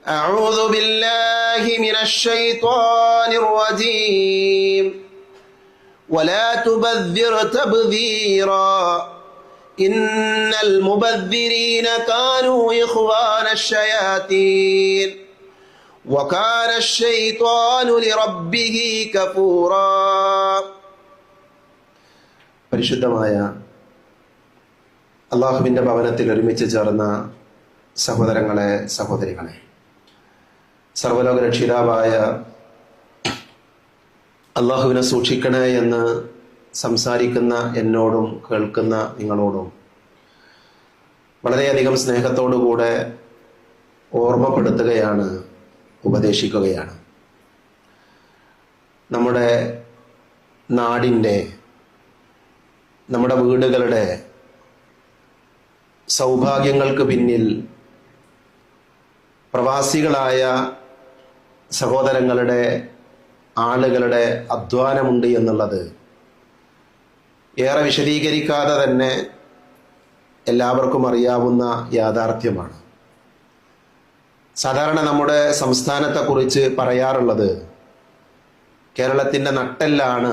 أعوذ بالله من الشيطان الرجيم ولا تبذر تبذيرا إن المبذرين كانوا إخوان الشياطين وكان الشيطان لربه كفورا. പരിശുദ്ധമായ അള്ളാഹുവിൻ്റെ ഭവനത്തിൽ ഒരുമിച്ച് ചേർന്ന സഹോദരങ്ങളെ, സഹോദരികളെ, സർവ്വലോക രക്ഷിതാവായ അള്ളാഹുവിനെ സൂക്ഷിക്കണേ എന്ന് സംസാരിക്കുന്ന എന്നോടും കേൾക്കുന്ന നിങ്ങളോടും വളരെയധികം സ്നേഹത്തോടുകൂടെ ഓർമ്മപ്പെടുത്തുകയാണ്, ഉപദേശിക്കുകയാണ്. നമ്മുടെ നാടിൻ്റെ, നമ്മുടെ വീടുകളുടെ സൗഭാഗ്യങ്ങൾക്ക് പിന്നിൽ പ്രവാസികളായ സഹോദരങ്ങളുടെ, ആളുകളുടെ അധ്വാനമുണ്ട് എന്നുള്ളത് ഏറെ വിശദീകരിക്കാതെ തന്നെ എല്ലാവർക്കും അറിയാവുന്ന യാഥാർത്ഥ്യമാണ്. സാധാരണ നമ്മുടെ സംസ്ഥാനത്തെക്കുറിച്ച് പറയാറുള്ളത് കേരളത്തിൻ്റെ നട്ടെല്ലാണ്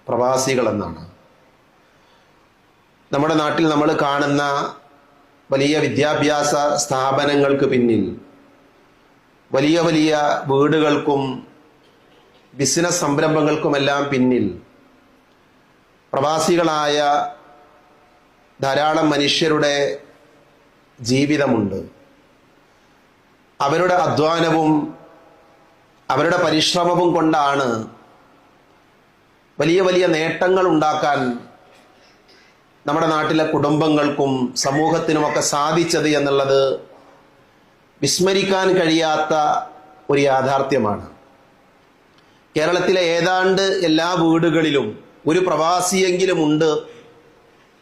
പ്രവാസികളെന്നാണ്. നമ്മുടെ നാട്ടിൽ നമ്മൾ കാണുന്ന വലിയ വിദ്യാഭ്യാസ സ്ഥാപനങ്ങൾക്ക് പിന്നിൽ, വലിയ വലിയ വീടുകൾക്കും ബിസിനസ് സംരംഭങ്ങൾക്കുമെല്ലാം പിന്നിൽ പ്രവാസികളായ ധാരാളം മനുഷ്യരുടെ ജീവിതമുണ്ട്. അവരുടെ അധ്വാനവും അവരുടെ പരിശ്രമവും കൊണ്ടാണ് വലിയ വലിയ നേട്ടങ്ങൾ ഉണ്ടാക്കാൻ നമ്മുടെ നാട്ടിലെ കുടുംബങ്ങൾക്കും സമൂഹത്തിനുമൊക്കെ സാധിച്ചത് എന്നുള്ളത് വിസ്മരിക്കാൻ കഴിയാത്ത ഒരു യാഥാർത്ഥ്യമാണ്. കേരളത്തിലെ ഏതാണ്ട് എല്ലാ വീടുകളിലും ഒരു പ്രവാസിയെങ്കിലും ഉണ്ട്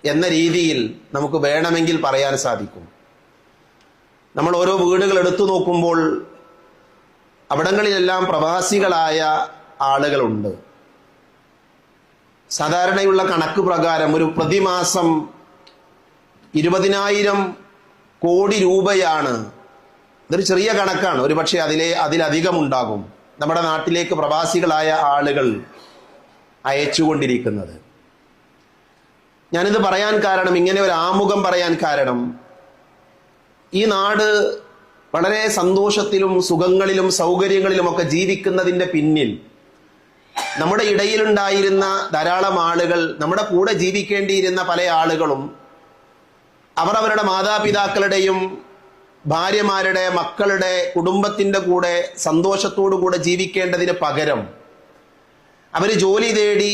എന്ന രീതിയിൽ നമുക്ക് വേണമെങ്കിൽ പറയാൻ സാധിക്കും. നമ്മൾ ഓരോ വീടുകൾ എടുത്തു നോക്കുമ്പോൾ അവിടങ്ങളിലെല്ലാം പ്രവാസികളായ ആളുകളുണ്ട്. സാധാരണയുള്ള കണക്ക് പ്രകാരം ഒരു പ്രതിമാസം 20,000 കോടി രൂപയാണ്. ഇതൊരു ചെറിയ കണക്കാണ്, ഒരു പക്ഷേ അതിലധികം ഉണ്ടാകും നമ്മുടെ നാട്ടിലേക്ക് പ്രവാസികളായ ആളുകൾ അയച്ചുകൊണ്ടിരിക്കുന്നത്. ഞാനിത് പറയാൻ കാരണം, ഇങ്ങനെ ഒരു ആമുഖം പറയാൻ കാരണം, ഈ നാട് വളരെ സന്തോഷത്തിലും സുഖങ്ങളിലും സൗകര്യങ്ങളിലുമൊക്കെ ജീവിക്കുന്നതിൻ്റെ പിന്നിൽ നമ്മുടെ ഇടയിലുണ്ടായിരുന്ന ധാരാളം ആളുകൾ, നമ്മുടെ കൂടെ ജീവിക്കേണ്ടിയിരുന്ന പല ആളുകളും അവർ അവരുടെ മാതാപിതാക്കളുടെയും ഭാര്യമാരുടെ, മക്കളുടെ, കുടുംബത്തിൻ്റെ കൂടെ സന്തോഷത്തോടുകൂടെ ജീവിക്കേണ്ടതിന് പകരം അവർ ജോലി തേടി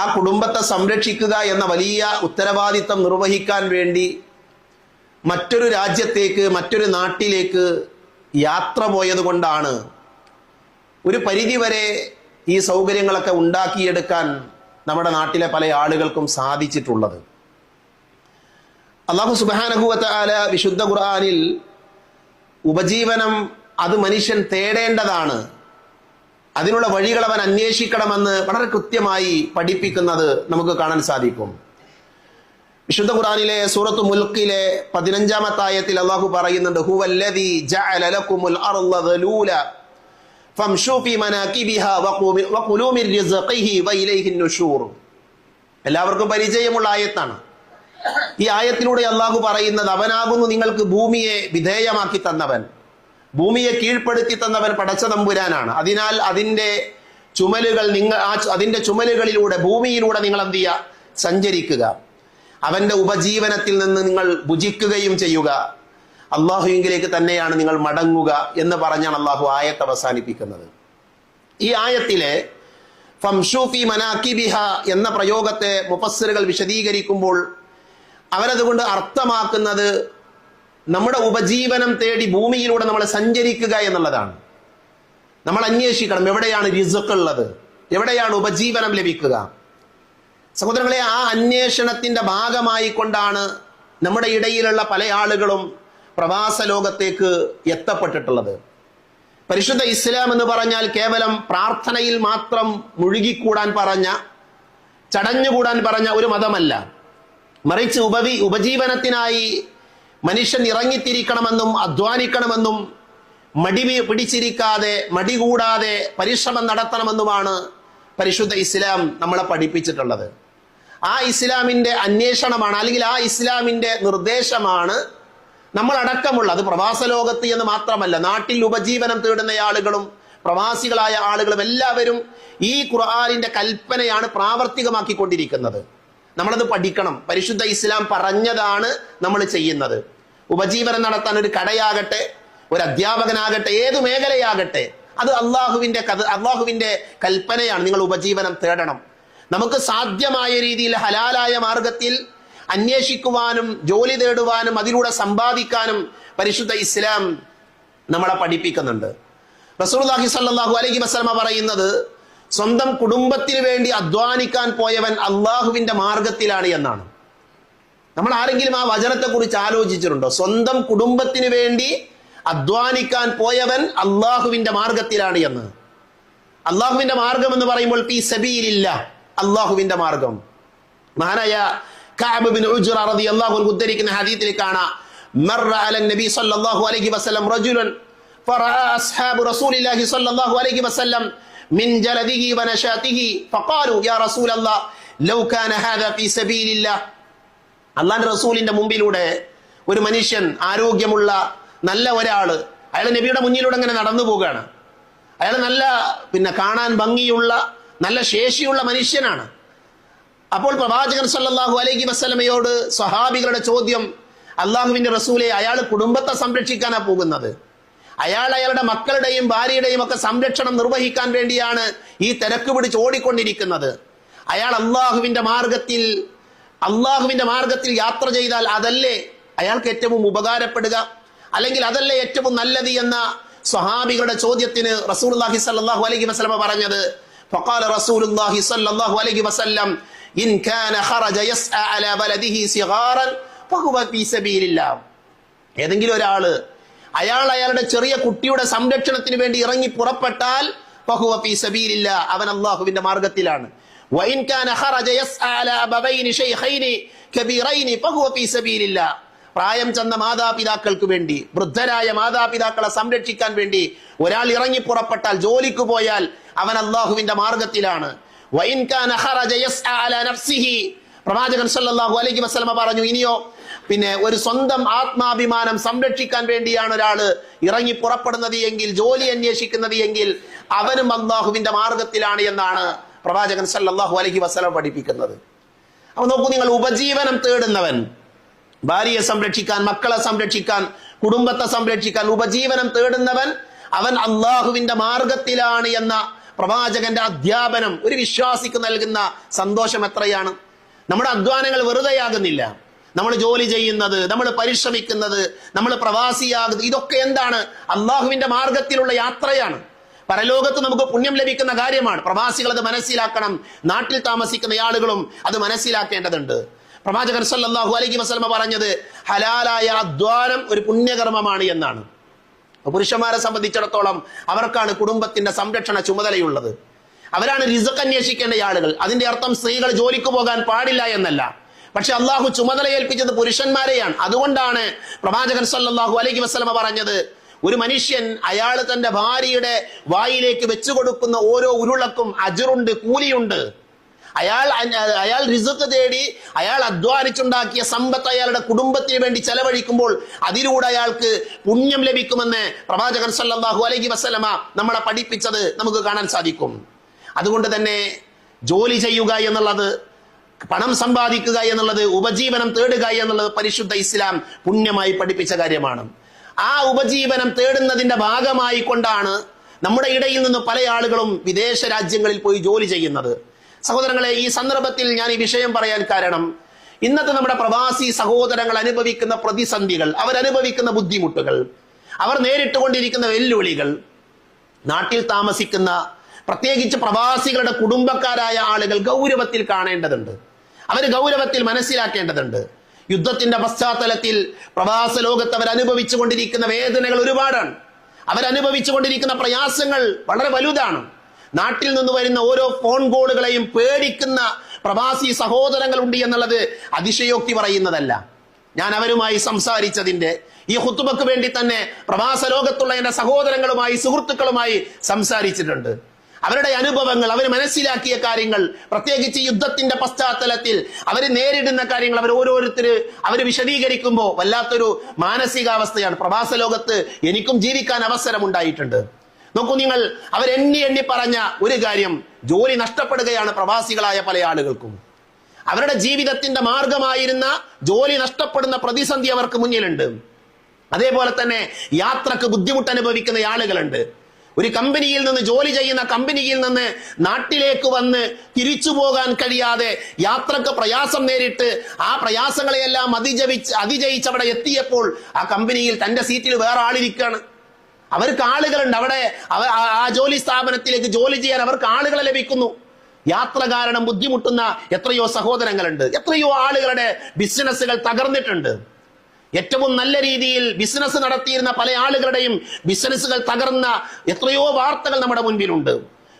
ആ കുടുംബത്തെ സംരക്ഷിക്കുക എന്ന വലിയ ഉത്തരവാദിത്തം നിർവഹിക്കാൻ വേണ്ടി മറ്റൊരു രാജ്യത്തേക്ക്, മറ്റൊരു നാട്ടിലേക്ക് യാത്ര പോയത് കൊണ്ടാണ് ഒരു പരിധിവരെ ഈ സൗകര്യങ്ങളൊക്കെ ഉണ്ടാക്കിയെടുക്കാൻ നമ്മുടെ നാട്ടിലെ പല ആളുകൾക്കും സാധിച്ചിട്ടുള്ളത്. അല്ലാഹു സുബ്ഹാനഹു വ തആല വിശുദ്ധ ഖുർആനിൽ ഉപജീവനം അത് മനുഷ്യൻ തേടേണ്ടതാണ്, അതിനുള്ള വഴികൾ അവൻ അന്വേഷിക്കണമെന്ന് വളരെ കൃത്യമായി പഠിപ്പിക്കുന്നത് നമുക്ക് കാണാൻ സാധിക്കും. വിശുദ്ധ ഖുർആനിലെ സൂറത്തു മുൽക്കിലെ 15-ാമത്തെ ആയത്തിൽ അല്ലാഹു പറയുന്നുണ്ട്, ഹുവല്ലദീ ജഅല ലക്കുമുൽ അർള ദലൂല ഫംശൂ ഫീ മനാകിബിഹാ വഖുലൂ മിൻ റിസ്ഖിഹി വഇലൈഹിൻ നുശൂർ. എല്ലാവർക്കും പരിചയമുള്ള ആയത്താണ്. ഈ ആയത്തിലൂടെ അല്ലാഹു പറയുന്നത്, അവനാകുന്നു നിങ്ങൾക്ക് ഭൂമിയെ വിധേയമാക്കി തന്നവൻ, ഭൂമിയെ കീഴ്പ്പെടുത്തി തന്നവൻ പടച്ച തമ്പുരാനാണ്. അതിനാൽ അതിൻ്റെ ചുമലുകളിലൂടെ, ഭൂമിയിലൂടെ നിങ്ങൾ എന്ത് ചെയ്യുക? സഞ്ചരിക്കുക. അവന്റെ ഉപജീവനത്തിൽ നിന്ന് നിങ്ങൾ ഭുജിക്കുകയും ചെയ്യുക. അള്ളാഹുവിലേക്ക് തന്നെയാണ് നിങ്ങൾ മടങ്ങുക എന്ന് പറഞ്ഞാണ് അള്ളാഹു ആയത്ത് അവസാനിപ്പിക്കുന്നത്. ഈ ആയത്തിലെ ഫംശൂ ഫീ മനാകിബിഹ എന്ന പ്രയോഗത്തെ മുഫസ്സിറുകൾ വിശദീകരിക്കുമ്പോൾ അവരതുകൊണ്ട് അർത്ഥമാക്കുന്നത് നമ്മുടെ ഉപജീവനം തേടി ഭൂമിയിലൂടെ നമ്മൾ സഞ്ചരിക്കുക എന്നുള്ളതാണ്. നമ്മൾ അന്വേഷിക്കണം എവിടെയാണ് റിസ്ഖ് ഉള്ളത്, എവിടെയാണ് ഉപജീവനം ലഭിക്കുക. സഹോദരങ്ങളെ, ആ അന്വേഷണത്തിന്റെ ഭാഗമായി കൊണ്ടാണ് നമ്മുടെ ഇടയിലുള്ള പല ആളുകളും പ്രവാസ ലോകത്തേക്ക് എത്തപ്പെട്ടിട്ടുള്ളത്. പരിശുദ്ധ ഇസ്ലാം എന്ന് പറഞ്ഞാൽ കേവലം പ്രാർത്ഥനയിൽ മാത്രം മുഴുകിക്കൂടാൻ പറഞ്ഞ, ചടഞ്ഞുകൂടാൻ പറഞ്ഞ ഒരു മതമല്ല. മറിച്ച് ഉപജീവനത്തിനായി മനുഷ്യൻ ഇറങ്ങിത്തിരിക്കണമെന്നും അധ്വാനിക്കണമെന്നും മടി പിടിച്ചിരിക്കാതെ മടി കൂടാതെ പരിശ്രമം നടത്തണമെന്നുമാണ് പരിശുദ്ധ ഇസ്ലാം നമ്മളെ പഠിപ്പിച്ചിട്ടുള്ളത്. ആ ഇസ്ലാമിന്റെ അന്വേഷണമാണ്, അല്ലെങ്കിൽ ആ ഇസ്ലാമിന്റെ നിർദ്ദേശമാണ് നമ്മളടക്കമുള്ള, അത് പ്രവാസ ലോകത്ത് എന്ന് മാത്രമല്ല, നാട്ടിൽ ഉപജീവനം തേടുന്ന ആളുകളും പ്രവാസികളായ ആളുകളും എല്ലാവരും ഈ ഖുർആനിന്റെ കൽപ്പനയാണ് പ്രാവർത്തികമാക്കിക്കൊണ്ടിരിക്കുന്നത്. നമ്മളത് പഠിക്കണം. പരിശുദ്ധ ഇസ്ലാം പറഞ്ഞതാണ് നമ്മൾ ചെയ്യുന്നത്. ഉപജീവനം നടത്താൻ ഒരു കടയാകട്ടെ, ഒരു അധ്യാപകനാകട്ടെ, ഏതു മേഖലയാകട്ടെ, അത് അള്ളാഹുവിന്റെ കൽപ്പനയാണ്. നിങ്ങൾ ഉപജീവനം തേടണം. നമുക്ക് സാധ്യമായ രീതിയിൽ ഹലാലായ മാർഗത്തിൽ അന്വേഷിക്കുവാനും ജോലി തേടുവാനും അതിലൂടെ സമ്പാദിക്കാനും പരിശുദ്ധ ഇസ്ലാം നമ്മളെ പഠിപ്പിക്കുന്നുണ്ട്. റസൂലുള്ളാഹി സ്വല്ലല്ലാഹു അലൈഹി വസല്ലമ പറയുന്നത്, സ്വന്തം കുടുംബത്തിന് വേണ്ടി അധ്വാനിക്കാൻ പോയവൻ അള്ളാഹുവിന്റെ മാർഗത്തിലാണ് എന്നാണ്. നമ്മൾ ആരെങ്കിലും ആ വചനത്തെ കുറിച്ച് ആലോചിച്ചിട്ടുണ്ടോ? സ്വന്തം കുടുംബത്തിന് വേണ്ടി അധ്വാനിക്കാൻ പോയവൻ അള്ളാഹുവിന്റെ മാർഗത്തിലാണ് എന്ന്. അള്ളാഹുവിന്റെ മാർഗം എന്ന് പറയുമ്പോൾ ഫീ സബീലില്ലാഹ്, അള്ളാഹുവിന്റെ മാർഗം. മഹാനായ കഅബ് ബിൻ ഉജ്റ റളിയല്ലാഹു അൻഹു ഉദ്ധരിക്കുന്ന ഹദീസിൽ കാണാം, മർറ അലൻ നബി സ്വല്ലല്ലാഹു അലൈഹി വസല്ലം റജുലൻ ഫറഅ അസ്ഹാബു റസൂലില്ലാഹി സ്വല്ലല്ലാഹു അലൈഹി വസല്ലം മിൻ ജലദിഹി വനശാതിഹി ഫഖാലു യാ റസൂലല്ലാഹ് ലൗ കാന ഹാദാ ഫീ സബീലില്ലാഹ്. അല്ലാഹുവിന്റെ റസൂലിന്റെ മുമ്പിലൂടെ ഒരു മനുഷ്യൻ, ആരോഗ്യമുള്ള നല്ല ഒരാള്, അയാൾ നബിയുടെ മുന്നിലൂടെ അങ്ങനെ നടന്നു പോവുകയാണ്. അയാൾ നല്ല കാണാൻ ഭംഗിയുള്ള നല്ല ശേഷിയുള്ള മനുഷ്യനാണ്. അപ്പോൾ പ്രവാചകൻ സല്ലല്ലാഹു അലൈഹി വസല്ലമയോട് സ്വഹാബികളുടെ ചോദ്യം, അള്ളാഹുവിന്റെ റസൂലെ, അയാൾ കുടുംബത്തെ സംരക്ഷിക്കാനാണ് പോകുന്നത്, അയാളുടെ മക്കളുടെയും ഭാര്യയുടെയും ഒക്കെ സംരക്ഷണം നിർവഹിക്കാൻ വേണ്ടിയാണ് ഈ തിരക്ക് പിടിച്ച് ഓടിക്കൊണ്ടിരിക്കുന്നത്. അയാൾ അള്ളാഹുവിന്റെ മാർഗത്തിൽ യാത്ര ചെയ്താൽ അതല്ലേ അയാൾക്ക് ഏറ്റവും ഉപകാരപ്പെടുക, അല്ലെങ്കിൽ അതല്ലേ ഏറ്റവും നല്ലത് എന്ന സ്വഹാബികളുടെ ചോദ്യത്തിന് റസൂലുള്ളാഹി സ്വല്ലല്ലാഹു അലൈഹി വസല്ലം പറഞ്ഞത്, ഫഖാല റസൂലുള്ളാഹി സ്വല്ലല്ലാഹു അലൈഹി വസല്ലം ഇൻ കാന ഖറജ യസ്അ അലാ ബലദിഹി സിഗാറൻ ഫഹുവ ഫീ സബീലില്ലാഹ്. ഏതെങ്കിലും ഒരാള് അയാളുടെ ചെറിയ കുട്ടിയുടെ സംരക്ഷണത്തിന് വേണ്ടി ഇറങ്ങി പുറപ്പെട്ടാൽ ഫഹുവ ഫീ സബീലില്ലാഹ്, അവൻ അല്ലാഹുവിന്റെ മാർഗത്തിലാണ്. വഇൻ കാന ഖറജ യസ്അ അലാ അബവൈനി ശൈഖൈനി കബീറൈനി ഫഹുവ ഫീ സബീലില്ലാഹ്. പ്രായം ചെന്ന മാതാപിതാക്കൾക്ക് വേണ്ടി, വൃദ്ധരായ മാതാപിതാക്കളെ സംരക്ഷിക്കാൻ വേണ്ടി ഒരാൾ ഇറങ്ങി പുറപ്പെട്ടാൽ, ജോലിക്ക് പോയാൽ അവൻ അള്ളാഹുവിന്റെ മാർഗത്തിലാണ്. വഇൻ കാന ഖറജ യസ്അ അലാ നഫ്സിഹി, പ്രവാചകൻ സല്ലല്ലാഹു അലൈഹി വസല്ലമ പറഞ്ഞു, ഇനിയോ ഒരു സ്വന്തം ആത്മാഭിമാനം സംരക്ഷിക്കാൻ വേണ്ടിയാണ് ഒരാൾ ഇറങ്ങി പുറപ്പെടുന്നത് എങ്കിൽ, ജോലി അന്വേഷിക്കുന്നത് എങ്കിൽ, അവനും അള്ളാഹുവിന്റെ മാർഗത്തിലാണ് എന്നാണ് പ്രവാചകൻ സല്ലല്ലാഹു അലൈഹി വസല്ലമ പഠിപ്പിക്കുന്നത്. അപ്പൊ നോക്കൂ, നിങ്ങൾ ഉപജീവനം തേടുന്നവൻ, ഭാര്യയെ സംരക്ഷിക്കാൻ, മക്കളെ സംരക്ഷിക്കാൻ, കുടുംബത്തെ സംരക്ഷിക്കാൻ ഉപജീവനം തേടുന്നവൻ, അവൻ അള്ളാഹുവിന്റെ മാർഗത്തിലാണ് എന്ന പ്രവാചകന്റെ അധ്യാപനം ഒരു വിശ്വാസിക്ക് നൽകുന്ന സന്തോഷം എത്രയാണ്. നമ്മുടെ അധ്വാനങ്ങൾ വെറുതെയാകുന്നില്ല. നമ്മൾ ജോലി ചെയ്യുന്നത്, നമ്മൾ പരിശ്രമിക്കുന്നത്, നമ്മൾ പ്രവാസിയാകുന്നത്, ഇതൊക്കെ എന്താണ്? അള്ളാഹുവിന്റെ മാർഗത്തിലുള്ള യാത്രയാണ്. പരലോകത്ത് നമുക്ക് പുണ്യം ലഭിക്കുന്ന കാര്യമാണ്. പ്രവാസികൾ അത് മനസ്സിലാക്കണം. നാട്ടിൽ താമസിക്കുന്ന ആളുകളും അത് മനസ്സിലാക്കേണ്ടതുണ്ട്. പ്രവാചകൻ സല്ലല്ലാഹു അലൈഹി വസല്ലമ പറഞ്ഞത് ഹലാലായ അധ്വാനം ഒരു പുണ്യകർമ്മമാണ് എന്നാണ്. പുരുഷന്മാരെ സംബന്ധിച്ചിടത്തോളം അവർക്കാണ് കുടുംബത്തിന്റെ സംരക്ഷണ ചുമതലയുള്ളത്. അവരാണ് റിസ്ക് അന്വേഷിക്കേണ്ട ആളുകൾ. അതിന്റെ അർത്ഥം സ്ത്രീകൾ ജോലിക്ക് പോകാൻ പാടില്ല എന്നല്ല. പക്ഷെ അള്ളാഹു ചുമതല ഏൽപ്പിച്ചത് പുരുഷന്മാരെയാണ്. അതുകൊണ്ടാണ് പ്രവാചകൻ സല്ലല്ലാഹു അലൈഹി വസല്ലമ പറഞ്ഞത്, ഒരു മനുഷ്യൻ അയാൾ തന്റെ ഭാര്യയുടെ വായിലേക്ക് വെച്ചു കൊടുക്കുന്ന ഓരോ ഉരുളക്കും അജ്റുണ്ട്, കൂലിയുണ്ട്. അയാൾ റിസ്ക് തേടി അയാൾ അധ്വാനിച്ചുണ്ടാക്കിയ സമ്പത്ത് അയാളുടെ കുടുംബത്തിന് വേണ്ടി ചെലവഴിക്കുമ്പോൾ അതിലൂടെ അയാൾക്ക് പുണ്യം ലഭിക്കുമെന്ന് പ്രവാചകൻ സല്ലല്ലാഹു അലൈഹി വസല്ലമ നമ്മളെ പഠിപ്പിച്ചത് നമുക്ക് കാണാൻ സാധിക്കും. അതുകൊണ്ട് തന്നെ ജോലി ചെയ്യുക എന്നുള്ളത്, പണം സമ്പാദിക്കുക എന്നുള്ളത്, ഉപജീവനം തേടുക എന്നുള്ളത് പരിശുദ്ധ ഇസ്ലാം പുണ്യമായി പഠിപ്പിച്ച കാര്യമാണ്. ആ ഉപജീവനം തേടുന്നതിന്റെ ഭാഗമായി കൊണ്ടാണ് നമ്മുടെ ഇടയിൽ നിന്ന് പല ആളുകളും വിദേശ രാജ്യങ്ങളിൽ പോയി ജോലി ചെയ്യുന്നത്. സഹോദരങ്ങളെ, ഈ സന്ദർഭത്തിൽ ഞാൻ ഈ വിഷയം പറയാൻ കാരണം, ഇന്നത്തെ നമ്മുടെ പ്രവാസി സഹോദരങ്ങൾ അനുഭവിക്കുന്ന പ്രതിസന്ധികൾ, അവരനുഭവിക്കുന്ന ബുദ്ധിമുട്ടുകൾ, അവർ നേരിട്ടുകൊണ്ടിരിക്കുന്ന വെല്ലുവിളികൾ, നാട്ടിൽ താമസിക്കുന്ന പ്രത്യേകിച്ച് പ്രവാസികളുടെ കുടുംബക്കാരായ ആളുകൾ ഗൗരവത്തിൽ കാണേണ്ടതുണ്ട്. അവർ ഗൗരവത്തിൽ മനസ്സിലാക്കേണ്ടതുണ്ട്. യുദ്ധത്തിന്റെ പശ്ചാത്തലത്തിൽ പ്രവാസ ലോകത്ത് അവരനുഭവിച്ചു കൊണ്ടിരിക്കുന്ന വേദനകൾ ഒരുപാടാണ്. അവരനുഭവിച്ചു കൊണ്ടിരിക്കുന്ന പ്രയാസങ്ങൾ വളരെ വലുതാണ്. നാട്ടിൽ നിന്ന് വരുന്ന ഓരോ ഫോൺ കോളുകളെയും പേടിക്കുന്ന പ്രവാസി സഹോദരങ്ങളുണ്ട് എന്നുള്ളത് അതിശയോക്തി പറയുന്നതല്ല. ഞാൻ അവരുമായി സംസാരിച്ചതിന്റെ, ഈ ഖുതുബക്ക് വേണ്ടി തന്നെ പ്രവാസ ലോകത്തുള്ള എന്റെ സഹോദരങ്ങളുമായി സുഹൃത്തുക്കളുമായി സംസാരിച്ചിട്ടുണ്ട്. അവരുടെ അനുഭവങ്ങൾ, അവർ മനസ്സിലാക്കിയ കാര്യങ്ങൾ, പ്രത്യേകിച്ച് യുദ്ധത്തിന്റെ പശ്ചാത്തലത്തിൽ അവർ നേരിടുന്ന കാര്യങ്ങൾ അവർ വിശദീകരിക്കുമ്പോൾ വല്ലാത്തൊരു മാനസികാവസ്ഥയാണ്. പ്രവാസ ലോകത്ത് എനിക്കും ജീവിക്കാൻ അവസരമുണ്ടായിട്ടുണ്ട്. നോക്കൂ നിങ്ങൾ, അവരെണ്ണി എണ്ണി പറഞ്ഞ ഒരു കാര്യം, ജോലി നഷ്ടപ്പെടുകയാണ് പ്രവാസികളായ പല ആളുകൾക്കും. അവരുടെ ജീവിതത്തിന്റെ മാർഗമായിരുന്ന ജോലി നഷ്ടപ്പെടുന്ന പ്രതിസന്ധി അവർക്ക് മുന്നിലുണ്ട്. അതേപോലെ തന്നെ യാത്രക്ക് ബുദ്ധിമുട്ട് അനുഭവിക്കുന്ന ആളുകളുണ്ട്. ഒരു കമ്പനിയിൽ നിന്ന്, ജോലി ചെയ്യുന്ന കമ്പനിയിൽ നിന്ന് നാട്ടിലേക്ക് വന്ന് തിരിച്ചു പോകാൻ കഴിയാതെ യാത്രക്ക് പ്രയാസം നേരിട്ട് ആ പ്രയാസങ്ങളെയെല്ലാം അതിജയിച്ച് അവിടെ എത്തിയപ്പോൾ ആ കമ്പനിയിൽ തന്റെ സീറ്റിൽ വേറെ ആളിരിക്കുകയാണ്. അവർക്ക് ആളുകളുണ്ട് അവിടെ, ആ ജോലി സ്ഥാപനത്തിലേക്ക് ജോലി ചെയ്യാൻ അവർക്ക് ആളുകളെ ലഭിക്കുന്നു. യാത്ര കാരണം ബുദ്ധിമുട്ടുന്ന എത്രയോ സഹോദരങ്ങളുണ്ട്. എത്രയോ ആളുകളുടെ ബിസിനസ്സുകൾ തകർന്നിട്ടുണ്ട്. ഏറ്റവും നല്ല രീതിയിൽ ബിസിനസ് നടത്തിയിരുന്ന പല ആളുകളുടെയും ബിസിനസ്സുകൾ തകർന്ന എത്രയോ വാർത്തകൾ നമ്മുടെ മുൻപിലുണ്ട്.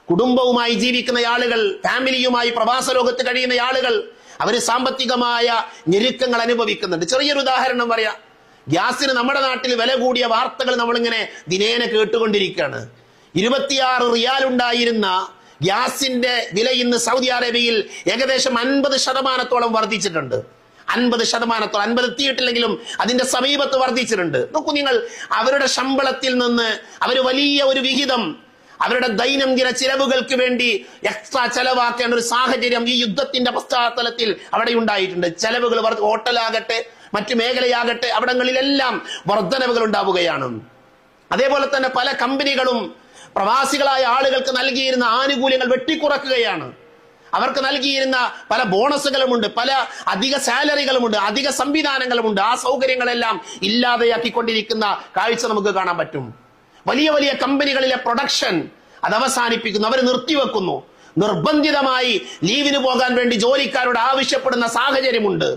കുടുംബവുമായി ജീവിക്കുന്ന ആളുകൾ, ഫാമിലിയുമായി പ്രവാസ ലോകത്ത് കഴിയുന്ന ആളുകൾ, അവർ സാമ്പത്തികമായ ഞെരുക്കങ്ങൾ അനുഭവിക്കുന്നുണ്ട്. ചെറിയൊരു ഉദാഹരണം പറയാം. ഗ്യാസിന് നമ്മുടെ നാട്ടിൽ വില കൂടിയ വാർത്തകൾ നമ്മളിങ്ങനെ ദിനേന കേട്ടുകൊണ്ടിരിക്കുകയാണ്. 26 റിയാൽ ഉണ്ടായിരുന്ന ഗ്യാസിന്റെ വില ഇന്ന് സൗദി അറേബ്യയിൽ ഏകദേശം 50% വർദ്ധിച്ചിട്ടുണ്ട്. 50%, 50 എത്തിയിട്ടില്ലെങ്കിലും അതിന്റെ സമീപത്ത് വർദ്ധിച്ചിട്ടുണ്ട്. നോക്കൂ നിങ്ങൾ, അവരുടെ ശമ്പളത്തിൽ നിന്ന് അവർ വലിയ ഒരു വിഹിതം അവരുടെ ദൈനംദിന ചിലവുകൾക്ക് വേണ്ടി എക്സ്ട്രാ ചെലവാക്കേണ്ട ഒരു സാഹചര്യം ഈ യുദ്ധത്തിന്റെ പശ്ചാത്തലത്തിൽ അവിടെ ഉണ്ടായിട്ടുണ്ട്. ചെലവുകൾ, ഹോട്ടലാകട്ടെ മറ്റു മേഖലയാകട്ടെ, അവിടങ്ങളിലെല്ലാം വർധനവുകൾ ഉണ്ടാവുകയാണ്. അതേപോലെ തന്നെ പല കമ്പനികളും പ്രവാസികളായ ആളുകൾക്ക് നൽകിയിരുന്ന ആനുകൂല്യങ്ങൾ വെട്ടിക്കുറക്കുകയാണ്. അവർക്ക് നൽകിയിരുന്ന പല ബോണസുകളുമുണ്ട്, പല അധിക സാലറികളുമുണ്ട്, അധിക സംവിധാനങ്ങളുമുണ്ട്. ആ സൗകര്യങ്ങളെല്ലാം ഇല്ലാതെയാക്കിക്കൊണ്ടിരിക്കുന്ന കാഴ്ച നമുക്ക് കാണാൻ പറ്റും. വലിയ വലിയ കമ്പനികളിലെ പ്രൊഡക്ഷൻ അത് അവസാനിപ്പിക്കുന്നു, അവർ നിർത്തിവെക്കുന്നു. നിർബന്ധിതമായി ലീവിന് പോകാൻ വേണ്ടി ജോലിക്കാരോട് ആവശ്യപ്പെടുന്ന സാഹചര്യമുണ്ട്.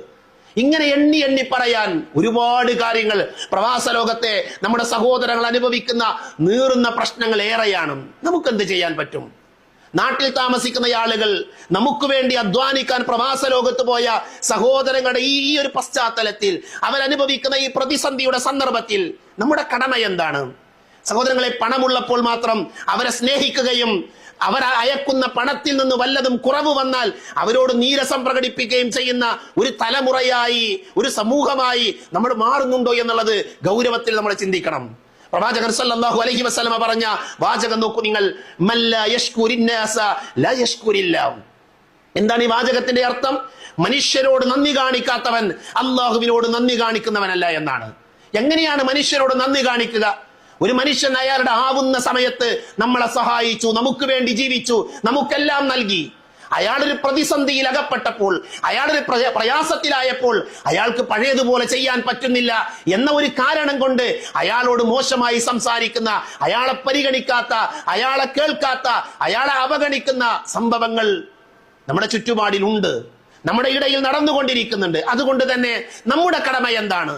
ഇങ്ങനെ എണ്ണി എണ്ണി പറയാൻ ഒരുപാട് കാര്യങ്ങൾ പ്രവാസ ലോകത്തെ നമ്മുടെ സഹോദരങ്ങൾ അനുഭവിക്കുന്ന നീറുന്ന പ്രശ്നങ്ങൾ ഏറെയാണ്. നമുക്കെന്ത് ചെയ്യാൻ പറ്റും? നാട്ടിൽ താമസിക്കുന്ന ആളുകൾ, നമുക്ക് വേണ്ടി അധ്വാനിക്കാൻ പ്രവാസ ലോകത്ത് പോയ സഹോദരങ്ങളുടെ ഈ ഒരു പശ്ചാത്തലത്തിൽ അവരനുഭവിക്കുന്ന ഈ പ്രതിസന്ധിയുടെ സന്ദർഭത്തിൽ നമ്മുടെ കടമ എന്താണ്? സഹോദരങ്ങളെ, പണമുള്ളപ്പോൾ മാത്രം അവരെ സ്നേഹിക്കുകയും അവർ അയക്കുന്ന പണത്തിൽ നിന്ന് വല്ലതും കുറവ് വന്നാൽ അവരോട് നീരസം പ്രകടിപ്പിക്കുകയും ചെയ്യുന്ന ഒരു തലമുറയായി, ഒരു സമൂഹമായി നമ്മൾ മാറുന്നുണ്ടോ എന്നുള്ളത് ഗൗരവത്തിൽ നമ്മൾ ചിന്തിക്കണം. പ്രവാചകൻ സല്ലല്ലാഹു അലൈഹി വസല്ലമ പറഞ്ഞ വാചകം നോക്കൂ നിങ്ങൾ, മല്ല യശ്കുരിന്നാസ ലാ യശ്കുരില്ലാഹ്. എന്താണ് ഈ വാചകത്തിന്റെ അർത്ഥം? മനുഷ്യരോട് നന്ദി കാണിക്കാത്തവൻ അള്ളാഹുവിനോട് നന്ദി കാണിക്കുന്നവനല്ല എന്നാണ്. എങ്ങനെയാണ് മനുഷ്യരോട് നന്ദി കാണിക്കുക? ഒരു മനുഷ്യൻ അയാളുടെ ആവുന്ന സമയത്ത് നമ്മളെ സഹായിച്ചു, നമുക്ക് വേണ്ടി ജീവിച്ചു, നമുക്കെല്ലാം നൽകി. അയാളൊരു പ്രതിസന്ധിയിൽ അകപ്പെട്ടപ്പോൾ, അയാളൊരു പ്രയാസത്തിലായപ്പോൾ അയാൾക്ക് പഴയതുപോലെ ചെയ്യാൻ പറ്റുന്നില്ല എന്ന ഒരു കാരണം കൊണ്ട് അയാളോട് മോശമായി സംസാരിക്കുന്ന, അയാളെ പരിഗണിക്കാത്ത, അയാളെ കേൾക്കാത്ത, അയാളെ അവഗണിക്കുന്ന സംഭവങ്ങൾ നമ്മുടെ ചുറ്റുപാടിലുണ്ട്, നമ്മുടെ ഇടയിൽ നടന്നുകൊണ്ടിരിക്കുന്നുണ്ട്. അതുകൊണ്ട് തന്നെ നമ്മുടെ കടമ എന്താണ്?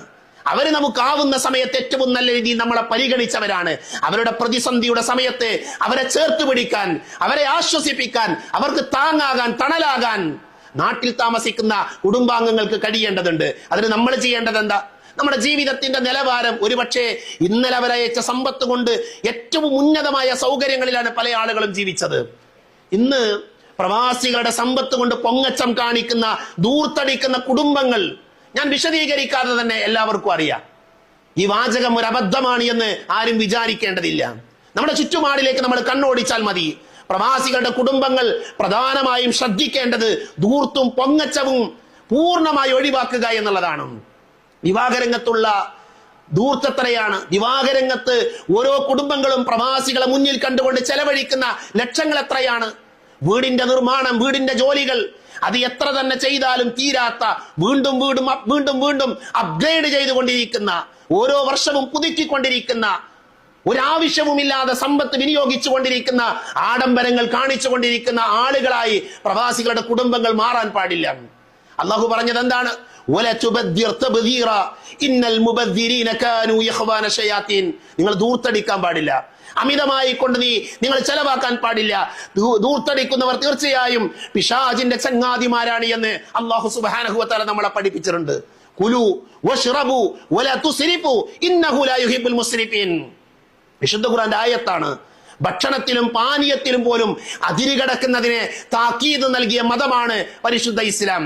അവര് നമുക്കാവുന്ന സമയത്ത് ഏറ്റവും നല്ല രീതിയിൽ നമ്മളെ പരിഗണിച്ചവരാണ്. അവരുടെ പ്രതിസന്ധിയുടെ സമയത്ത് അവരെ ചേർത്ത് പിടിക്കാൻ, അവരെ ആശ്വസിപ്പിക്കാൻ, അവർക്ക് താങ്ങാകാൻ, തണലാകാൻ നാട്ടിൽ താമസിക്കുന്ന കുടുംബാംഗങ്ങൾക്ക് കഴിയേണ്ടതുണ്ട്. അതിന് നമ്മൾ ചെയ്യേണ്ടത് എന്താ? നമ്മുടെ ജീവിതത്തിന്റെ നിലവാരം, ഒരുപക്ഷെ ഇന്നലെ അവരയച്ച സമ്പത്ത് കൊണ്ട് ഏറ്റവും ഉന്നതമായ സൗകര്യങ്ങളിലാണ് പല ആളുകളും ജീവിച്ചത്. ഇന്ന് പ്രവാസികളുടെ സമ്പത്ത് കൊണ്ട് പൊങ്ങച്ചം കാണിക്കുന്ന, ദൂർത്തടിക്കുന്ന കുടുംബങ്ങൾ ഞാൻ വിശദീകരിക്കാതെ തന്നെ എല്ലാവർക്കും അറിയാം. ഈ വാചകം ഒരു അബദ്ധമാണ് എന്ന് ആരും വിചാരിക്കേണ്ടതില്ല. നമ്മുടെ ചുറ്റുപാടിലേക്ക് നമ്മൾ കണ്ണോടിച്ചാൽ മതി. പ്രവാസികളുടെ കുടുംബങ്ങൾ പ്രധാനമായും ശ്രദ്ധിക്കേണ്ടത് ധൂർത്തും പൊങ്ങച്ചവും പൂർണ്ണമായി ഒഴിവാക്കുക എന്നുള്ളതാണ്. വിവാഹരംഗത്തുള്ള ധൂർത്തത്രയാണ്. വിവാഹരംഗത്ത് ഓരോ കുടുംബങ്ങളും പ്രവാസികളെ മുന്നിൽ കണ്ടുകൊണ്ട് ചെലവഴിക്കുന്ന ലക്ഷങ്ങൾ എത്രയാണ്? വീടിന്റെ നിർമ്മാണം, വീടിന്റെ ജോലികൾ, അത് എത്ര തന്നെ ചെയ്താലും തീരാത്ത, വീണ്ടും വീണ്ടും വീണ്ടും വീണ്ടും അപ്ഗ്രേഡ് ചെയ്തുകൊണ്ടിരിക്കുന്ന, ഓരോ വർഷവും പുതുക്കിക്കൊണ്ടിരിക്കുന്ന, ഒരാവശ്യവുമില്ലാതെ സമ്പത്ത് വിനിയോഗിച്ചു കൊണ്ടിരിക്കുന്ന, ആഡംബരങ്ങൾ കാണിച്ചു കൊണ്ടിരിക്കുന്ന ആളുകളായി പ്രവാസികളുടെ കുടുംബങ്ങൾ മാറാൻ പാടില്ല. അള്ളാഹു പറഞ്ഞത് എന്താണ്? നിങ്ങൾ ധൂർത്തടിക്കാൻ പാടില്ല, അമിതമായി കൊണ്ട് നിങ്ങൾ ചെലവാക്കാൻ പാടില്ല. ധൂർത്തടിക്കുന്നവർ തീർച്ചയായും പിശാചിന്റെ ചങ്ങാതിമാരാണ് എന്ന് അല്ലാഹു സുബ്ഹാനഹു വ തആല നമ്മളെ പഠിപ്പിച്ചിട്ടുണ്ട്. കുലു വശ്റബു വലാ തുസ്രിഫു ഇന്നഹു ലാ യുഹിബ്ബുൽ മുസ്രിഫീൻ. വിശുദ്ധ ഖുർആന്റെ ആയത്താണ്. ഭക്ഷണത്തിലും പാനീയത്തിലും പോലും അതിരുകടക്കുന്നതിനെ താക്കീത് നൽകിയ മതമാണ് പരിശുദ്ധ ഇസ്ലാം.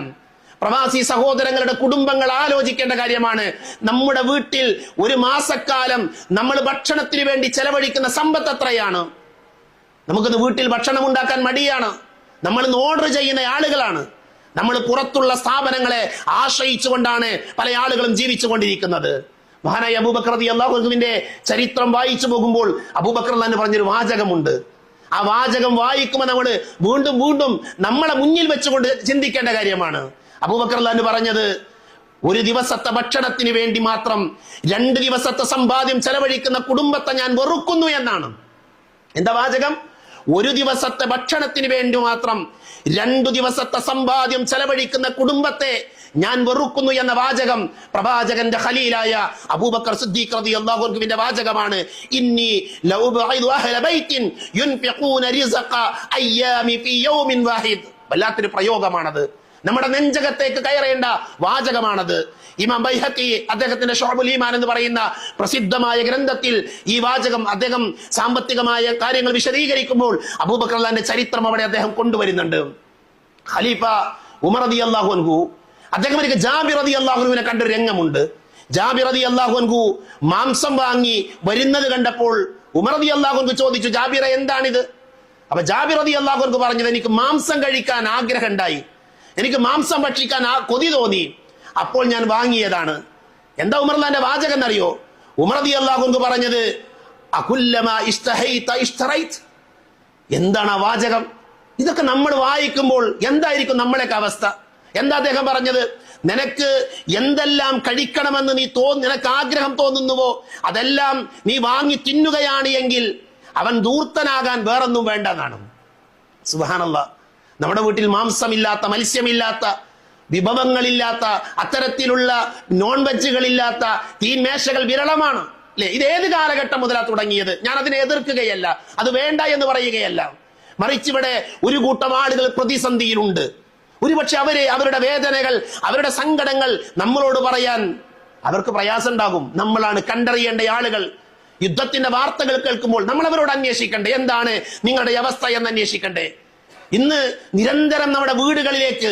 പ്രവാസി സഹോദരങ്ങളുടെ കുടുംബങ്ങൾ ആലോചിക്കേണ്ട കാര്യമാണ്. നമ്മുടെ വീട്ടിൽ ഒരു മാസക്കാലം നമ്മൾ ഭക്ഷണത്തിന് വേണ്ടി ചെലവഴിക്കുന്ന സമ്പത്ത് എത്രയാണ്? നമുക്കിന്ന് വീട്ടിൽ ഭക്ഷണം ഉണ്ടാക്കാൻ മടിയാണ്. നമ്മൾ ഓർഡർ ചെയ്യുന്ന ആളുകളാണ്. നമ്മൾ പുറത്തുള്ള സ്ഥാപനങ്ങളെ ആശ്രയിച്ചുകൊണ്ടാണ് പല ആളുകളും ജീവിച്ചു കൊണ്ടിരിക്കുന്നത്. മഹാനായ അബൂബക്കർ റളിയല്ലാഹു അൻഹുവിന്റെ ചരിത്രം വായിച്ചു പോകുമ്പോൾ അബൂബക്കർ തന്നെ പറഞ്ഞൊരു വാചകമുണ്ട്. ആ വാചകം വായിക്കുമ്പോൾ നമ്മൾ വീണ്ടും വീണ്ടും നമ്മളെ മുന്നിൽ വെച്ചുകൊണ്ട് ചിന്തിക്കേണ്ട കാര്യമാണ്. അബൂബക്കർ റളിയല്ലാഹു പറഞ്ഞത്, ഒരു ദിവസത്തെ ഭക്ഷണത്തിന് വേണ്ടി മാത്രം 2 ദിവസത്തെ സമ്പാദ്യം ചെലവഴിക്കുന്ന കുടുംബത്തെ ഞാൻ വെറുക്കുന്നു എന്നാണ്. എന്താ വാചകം? ഒരു ദിവസത്തെ ഭക്ഷണത്തിന് വേണ്ടി മാത്രം 2 ദിവസത്തെ സമ്പാദ്യം ചെലവഴിക്കുന്ന കുടുംബത്തെ ഞാൻ വെറുക്കുന്നു എന്ന വാചകം പ്രവാചകന്റെ ഖലീലായ അബൂബക്കർ സിദ്ദീഖ് റളിയല്ലാഹു അൻഹുവിന്റെ വാചകമാണ്. ഇന്നി ലൗ ബഅദു അഹ്ല ബൈത്തിൻ യുൻഫിഖൂന റിസ്ഖ അയ്യാമി ഫീ യൗമിൻ വാഹിദ്. വല്ലാത്തൊരു പ്രയോഗമാണത്. നമ്മുടെ നെഞ്ചകത്തേക്ക് കയറേണ്ട വാചകമാണത്. ഇമാം ബൈഹഖി അദ്ദേഹത്തിന്റെ ശുഅബുൽ ഈമാൻ എന്ന് പറയുന്ന പ്രസിദ്ധമായ ഗ്രന്ഥത്തിൽ ഈ വാചകം അദ്ദേഹം സാമ്പത്തികമായ കാര്യങ്ങൾ വിശദീകരിക്കുമ്പോൾ അബൂബക്കർ റളിയല്ലാഹുവിന്റെ ചരിത്രം അവിടെ അദ്ദേഹം കൊണ്ടുവരുന്നുണ്ട്. ഖലീഫ ഉമർ റളിയല്ലാഹു അൻഹു അദ്ദേഹം ഒരിക്കൽ ജാബിർ റളിയല്ലാഹു അൻഹുവിനെ കണ്ടൊരു രംഗമുണ്ട്. ജാബിർ റളിയല്ലാഹു അൻഹു മാംസം വാങ്ങി വരുന്നത് കണ്ടപ്പോൾ ഉമർ റളിയല്ലാഹു അൻഹു ചോദിച്ചു, ജാബിറെ എന്താണിത്? അപ്പൊ ജാബിർ റളിയല്ലാഹു അൻഹു പറഞ്ഞത്, എനിക്ക് മാംസം കഴിക്കാൻ ആഗ്രഹം ഉണ്ടായി, എനിക്ക് മാംസം ഭക്ഷിക്കാൻ കൊതി തോന്നി, അപ്പോൾ ഞാൻ വാങ്ങിയതാണ്. എന്താ ഉമർലാന്റെ വാചകം എന്നറിയോ? ഉമർ റളിയല്ലാഹു അൻഹു പറഞ്ഞത്, അകുല്ലമാ ഇസ്തഹൈത ഇസ്തറൈത്. എന്താണ് ആ വാചകം? ഇതൊക്കെ നമ്മൾ വായിക്കുമ്പോൾ എന്തായിരിക്കും നമ്മളെയൊക്കെ അവസ്ഥ? എന്താ അദ്ദേഹം പറഞ്ഞത്? നിനക്ക് എന്തെല്ലാം കഴിക്കണമെന്ന് നിനക്ക് ആഗ്രഹം തോന്നുന്നുവോ അതെല്ലാം നീ വാങ്ങി തിന്നുകയാണ് എങ്കിൽ അവൻ ധൂർത്തനാകാൻ വേറൊന്നും വേണ്ടെന്നാണ്. സുബ്ഹാനല്ലാഹ്. നമ്മുടെ വീട്ടിൽ മാംസമില്ലാത്ത, മത്സ്യമില്ലാത്ത, വിഭവങ്ങളില്ലാത്ത, അത്തരത്തിലുള്ള നോൺ വെജുകളില്ലാത്ത തീന്മേശകൾ വിരളമാണ് അല്ലെ? ഇത് ഏത് കാലഘട്ടം മുതലാ തുടങ്ങിയത്? ഞാൻ അതിനെ എതിർക്കുകയല്ല, അത് വേണ്ട എന്ന് പറയുകയല്ല. മറിച്ച് ഇവിടെ ഒരു കൂട്ടം ആളുകൾ പ്രതിസന്ധിയിലുണ്ട്. ഒരുപക്ഷെ അവരുടെ വേദനകൾ, അവരുടെ സങ്കടങ്ങൾ നമ്മളോട് പറയാൻ അവർക്ക് പ്രയാസം ഉണ്ടാകും. നമ്മളാണ് കണ്ടറിയേണ്ട ആളുകൾ. യുദ്ധത്തിന്റെ വാർത്തകൾ കേൾക്കുമ്പോൾ നമ്മൾ അവരോട് അന്വേഷിക്കണ്ടേ, എന്താണ് നിങ്ങളുടെ അവസ്ഥ എന്ന് അന്വേഷിക്കണ്ടേ? ഇന്ന് നിരന്തരം നമ്മുടെ വീടുകളിലേക്ക്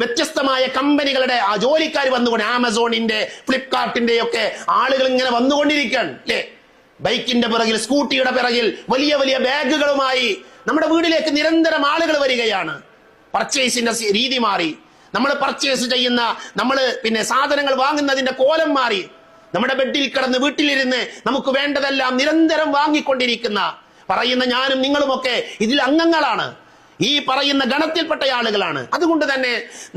വ്യത്യസ്തമായ കമ്പനികളുടെ ജോലിക്കാർ വന്നുകൊണ്ട്, ആമസോണിന്റെ, ഫ്ലിപ്കാർട്ടിന്റെ ഒക്കെ ആളുകൾ ഇങ്ങനെ വന്നുകൊണ്ടിരിക്കുകയാണ് അല്ലേ? ബൈക്കിന്റെ പിറകിൽ, സ്കൂട്ടിയുടെ പിറകിൽ വലിയ വലിയ ബാഗുകളുമായി നമ്മുടെ വീട്ടിലേക്ക് നിരന്തരം ആളുകൾ വരികയാണ്. പർച്ചേസിന്റെ രീതി മാറി. നമ്മൾ പർച്ചേസ് ചെയ്യുന്ന, നമ്മൾ സാധനങ്ങൾ വാങ്ങുന്നതിന്റെ കോലം മാറി. നമ്മുടെ ബെഡിൽ കിടന്ന് വീട്ടിലിരുന്ന് നമുക്ക് വേണ്ടതെല്ലാം നിരന്തരം വാങ്ങിക്കൊണ്ടിരിക്കുന്ന, പറയുന്ന ഞാനും നിങ്ങളുമൊക്കെ ഇതിൽ അംഗങ്ങളാണ്, ഈ പറയുന്ന ഗണത്തിൽപ്പെട്ട ആളുകളാണ്. അതുകൊണ്ട് തന്നെ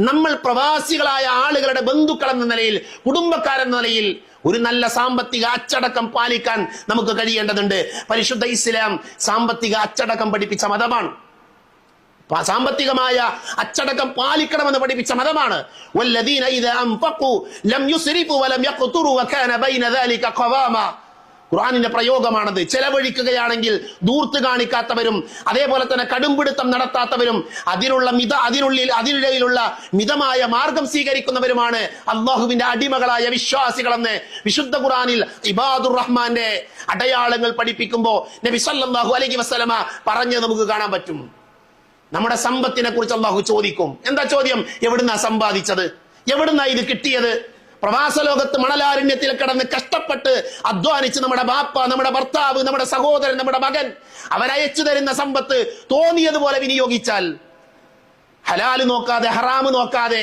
നമ്മൾ പ്രവാസികളായ ആളുകളുടെ ബന്ധുക്കൾ എന്ന നിലയിൽ, കുടുംബക്കാരെന്ന നിലയിൽ ഒരു നല്ല സാമ്പത്തിക അച്ചടക്കം പാലിക്കാൻ നമുക്ക് കഴിയേണ്ടതുണ്ട്. പരിശുദ്ധ ഇസ്ലാം സാമ്പത്തിക അച്ചടക്കം പഠിപ്പിച്ച മതമാണ്. സാമ്പത്തികമായ അച്ചടക്കം പാലിക്കണമെന്ന് പഠിപ്പിച്ച മതമാണ്. വല്ലദീന ഇദാ അൻഫഖു ലം യുസ്രിഫു വലം യഖ്തുറു വകാന ബൈന ദാലിക ഖവാമ. ഖുർആനിന്റെ പ്രയോഗമാണത്. ചെലവഴിക്കുകയാണെങ്കിൽ ദൂർത്ത് കാണിക്കാത്തവരും അതേപോലെ തന്നെ കടുംപിടുത്തം നടത്താത്തവരും അതിനിടയിലുള്ള മിതമായ മാർഗം സ്വീകരിക്കുന്നവരുമാണ് അള്ളാഹുവിന്റെ അടിമകളായ വിശ്വാസികളെന്ന് വിശുദ്ധ ഖുർആനിൽ ഇബാദുർ റഹ്മാന്റെ അടയാളങ്ങൾ പഠിപ്പിക്കുമ്പോൾ നബി സല്ലല്ലാഹു അലൈഹി വസല്ലമ പറഞ്ഞത് നമുക്ക് കാണാൻ പറ്റും. നമ്മുടെ സമ്പത്തിനെ കുറിച്ച് അള്ളാഹു ചോദിക്കും. എന്താ ചോദ്യം? എവിടുന്നാ സമ്പാദിച്ചത്? എവിടുന്നാ ഇത് കിട്ടിയത്? പ്രവാസ ലോകത്ത് മണലാരണ്യത്തിൽ കിടന്ന് കഷ്ടപ്പെട്ട് അധ്വാനിച്ച് നമ്മുടെ ബാപ്പ, നമ്മുടെ ഭർത്താവ്, നമ്മുടെ സഹോദരൻ, നമ്മുടെ മകൻ അവരയച്ചു തരുന്ന സമ്പത്ത് തോന്നിയതുപോലെ വിനിയോഗിച്ചാൽ, ഹലാല് നോക്കാതെ, ഹറാമ് നോക്കാതെ,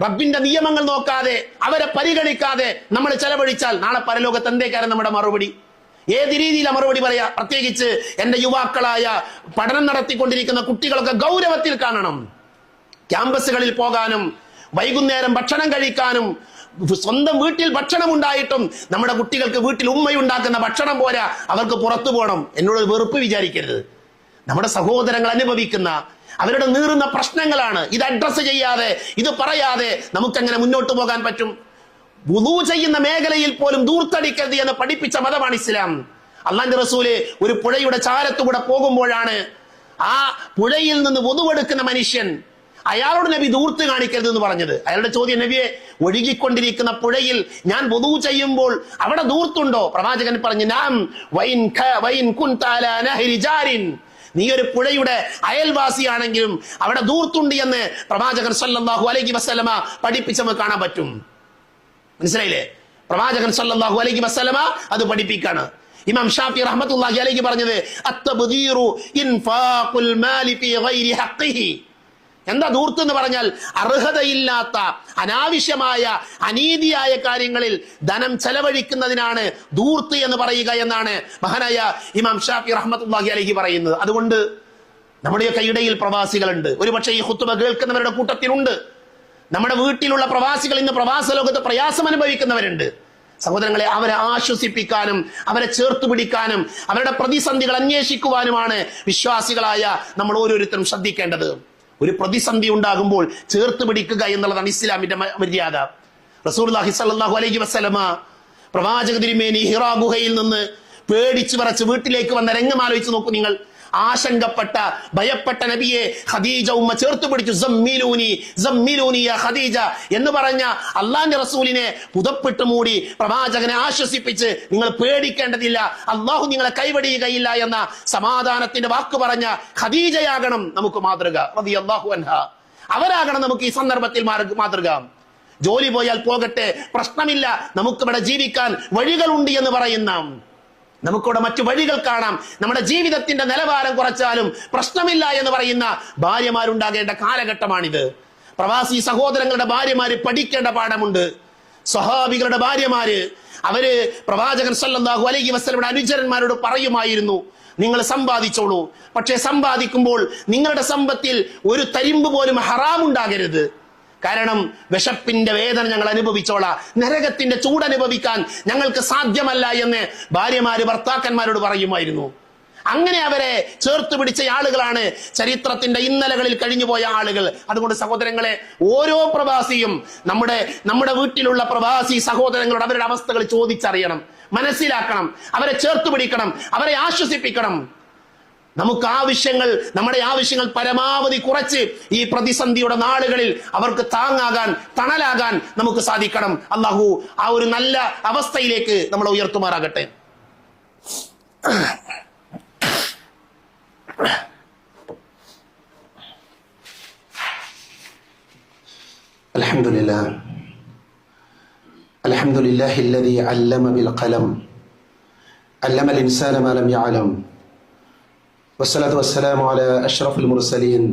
റബ്ബിന്റെ നിയമങ്ങൾ നോക്കാതെ, അവരെ പരിഗണിക്കാതെ നമ്മൾ ചെലവഴിച്ചാൽ നാളെ പരലോകത്ത് എന്തേക്കാരം നമ്മുടെ മറുപടി? ഏത് രീതിയിലാണ് മറുപടി പറയാ? പ്രത്യേകിച്ച് എന്റെ യുവാക്കളായ പഠനം നടത്തിക്കൊണ്ടിരിക്കുന്ന കുട്ടികളൊക്കെ ഗൗരവത്തിൽ കാണണം. ക്യാമ്പസുകളിൽ പോകാനും വൈകുന്നേരം ഭക്ഷണം കഴിക്കാനും, സ്വന്തം വീട്ടിൽ ഭക്ഷണം ഉണ്ടായിട്ടും നമ്മുടെ കുട്ടികൾക്ക് വീട്ടിൽ ഉമ്മയുണ്ടാക്കുന്ന ഭക്ഷണം പോരാ, അവർക്ക് പുറത്തു പോകണം. എന്നോട് വെറുപ്പ് വിചാരിക്കരുത്. നമ്മുടെ സഹോദരങ്ങൾ അനുഭവിക്കുന്ന, അവരുടെ നീറുന്ന പ്രശ്നങ്ങളാണ്. ഇത് അഡ്രസ് ചെയ്യാതെ, ഇത് പറയാതെ നമുക്കെങ്ങനെ മുന്നോട്ട് പോകാൻ പറ്റും? വുളൂ ചെയ്യുന്ന മേഖലയിൽ പോലും ദൂർത്തടിക്കരുത് എന്ന് പഠിപ്പിച്ച മതമാണ് ഇസ്ലാം. അള്ളാന്റെ റസൂല് ഒരു പുഴയുടെ ചാരത്തുകൂടെ പോകുമ്പോഴാണ് ആ പുഴയിൽ നിന്ന് വുളൂവെടുക്കുന്ന മനുഷ്യൻ അയാളോട് നബി ദൂർത്ത് കാണിക്കരുത് എന്ന് പറഞ്ഞത്. അയാളുടെ ചോദ്യം, നബിയെ, ഒഴുകിക്കൊണ്ടിരിക്കുന്ന പുഴയിൽ ഞാൻ വുദൂ ചെയ്യുമ്പോൾ അവിടെ ദൂർത്തുണ്ടോ? പ്രവാചകൻ പറഞ്ഞു, നാം വൈൻ കുൻത അലാ നഹരി ജാരിൻ, നീ ഒരു പുഴയുടെ അയൽവാസിയാണെങ്കിലും അവിടെ ദൂർത്തുണ്ട് എന്ന് പ്രവാചകൻ സല്ലല്ലാഹു അലൈഹി വസല്ലമ പഠിപ്പിച്ചത് കാണാൻ പറ്റും. മനസ്സിലായില്ലേ? പ്രവാചകൻ സല്ലല്ലാഹു അലൈഹി വസല്ലമ അത് പഠിപ്പിക്കാണ്. ഇമാം ഷാഫി റഹ്മത്തുള്ളാഹി അലൈഹി പറഞ്ഞത്, അത്തബ്ദീറു ഇൻഫാഖുൽ മാലി ഫീ ഗൈരി ഹഖ്ഖിഹി. എന്താ ദൂർത്ത് എന്ന് പറഞ്ഞാൽ? അർഹതയില്ലാത്ത അനാവശ്യമായ അനീതിയായ കാര്യങ്ങളിൽ ധനം ചെലവഴിക്കുന്നതിനാണ് ദൂർത്ത് എന്ന് പറയുക എന്നാണ് മഹാനായ ഇമാം ഷാഫി റഹ്മത്തുള്ളാഹി അലൈഹി പറയുന്നത്. അതുകൊണ്ട് നമ്മുടെയൊക്കെ ഇടയിൽ പ്രവാസികളുണ്ട്. ഒരുപക്ഷെ ഈ ഖുത്ബ കേൾക്കുന്നവരുടെ കൂട്ടത്തിലുണ്ട്. നമ്മുടെ വീട്ടിലുള്ള പ്രവാസികൾ ഇന്ന് പ്രവാസ ലോകത്ത് പ്രയാസം അനുഭവിക്കുന്നവരുണ്ട്. സഹോദരങ്ങളെ, അവരെ ആശ്വസിപ്പിക്കാനും അവരെ ചേർത്ത് പിടിക്കാനും അവരുടെ പ്രതിസന്ധികൾ അന്വേഷിക്കുവാനുമാണ് വിശ്വാസികളായ നമ്മൾ ഓരോരുത്തരും ശ്രദ്ധിക്കേണ്ടത്. ഒരു പ്രതിസന്ധി ഉണ്ടാകുമ്പോൾ ചേർത്ത് പിടിക്കുക എന്നുള്ളതാണ് ഇസ്ലാമിന്റെ മര്യാദ. റസൂലുള്ളാഹി സ്വല്ലല്ലാഹു അലൈഹി വസല്ലമ പ്രവാചക തിരുമേനി ഹിറാ ഗുഹയിൽ നിന്ന് പേടിച്ചു വിറച്ച് വീട്ടിലേക്ക് വന്ന രംഗം ആലോചിച്ച് നോക്കൂ നിങ്ങൾ. ആശങ്കപ്പെട്ട ഭയപ്പെട്ട നബിയെ ഖദീജ ഉമ്മ ചേർത്ത് പിടിച്ചു. സമ്മിലൂനി യാ ഖദീജ എന്ന് പറഞ്ഞ അള്ളാന്റെ റസൂലിനെ പുതപ്പിട്ട് മൂടി പ്രവാചകനെ ആശ്വസിപ്പിച്ച്, നിങ്ങൾ പേടിക്കേണ്ടതില്ല, അള്ളാഹു നിങ്ങളെ കൈവടിയുകയില്ല എന്ന സമാധാനത്തിന്റെ വാക്ക് പറഞ്ഞ ഖദീജയാകണം നമുക്ക് മാതൃക, റളിയല്ലാഹു അൻഹാ. അവരാകണം നമുക്ക് ഈ സന്ദർഭത്തിൽ മാതൃക. ജോലി പോയാൽ പോകട്ടെ, പ്രശ്നമില്ല, നമുക്കിവിടെ ജീവിക്കാൻ വഴികളുണ്ട് എന്ന് പറയുന്ന, നമുക്കിവിടെ മറ്റു വഴികൾ കാണാം, നമ്മുടെ ജീവിതത്തിന്റെ നിലവാരം കുറച്ചാലും പ്രശ്നമില്ല എന്ന് പറയുന്ന ഭാര്യമാരുണ്ടാകേണ്ട കാലഘട്ടമാണിത്. പ്രവാസി സഹോദരങ്ങളുടെ ഭാര്യമാര് പഠിക്കേണ്ട പാഠമുണ്ട്. സ്വഹാബികളുടെ ഭാര്യമാര് അവര് പ്രവാചകൻ സല്ലല്ലാഹു അലൈഹി വസല്ലമയുടെ അനുചരന്മാരോട് പറയുമായിരുന്നു, നിങ്ങൾ സമ്പാദിച്ചോളൂ, പക്ഷേ സമ്പാദിക്കുമ്പോൾ നിങ്ങളുടെ സമ്പത്തിൽ ഒരു തരിമ്പ് പോലും ഹറാമുണ്ടാകരുത്. കാരണം വിശപ്പിന്റെ വേദന ഞങ്ങൾ അനുഭവിച്ചോളാം, നരകത്തിന്റെ ചൂടനുഭവിക്കാൻ ഞങ്ങൾക്ക് സാധ്യമല്ല എന്ന് ഭാര്യമാര് ഭർത്താക്കന്മാരോട് പറയുമായിരുന്നു. അങ്ങനെ അവരെ ചേർത്ത് പിടിച്ച ആളുകളാണ് ചരിത്രത്തിന്റെ ഇന്നലകളിൽ കഴിഞ്ഞുപോയ ആളുകൾ. അതുകൊണ്ട് സഹോദരങ്ങളെ, ഓരോ പ്രവാസിയും നമ്മുടെ വീട്ടിലുള്ള പ്രവാസി സഹോദരങ്ങളോട് അവരുടെ അവസ്ഥകൾ ചോദിച്ചറിയണം, മനസ്സിലാക്കണം, അവരെ ചേർത്ത് പിടിക്കണം, അവരെ ആശ്വസിപ്പിക്കണം. നമ്മുടെ ആവശ്യങ്ങൾ പരമാവധി കുറച്ച് ഈ പ്രതിസന്ധിയുടെ നാളുകളിൽ അവർക്ക് താങ്ങാകാൻ, തണലാകാൻ നമുക്ക് സാധിക്കണം. അല്ലാഹു ആ ഒരു നല്ല അവസ്ഥയിലേക്ക് നമ്മളെ ഉയർത്തുമാറാകട്ടെ. അൽഹംദുലില്ലാഹി അല്ലദീ അല്ലമ ബിൽ ഖലം അല്ലമൽ ഇൻസാന മാ ലം യഅലം വസ്സലാത്തു വസ്സലാമു അലാ അഷ്റഫിൽ മുർസലീൻ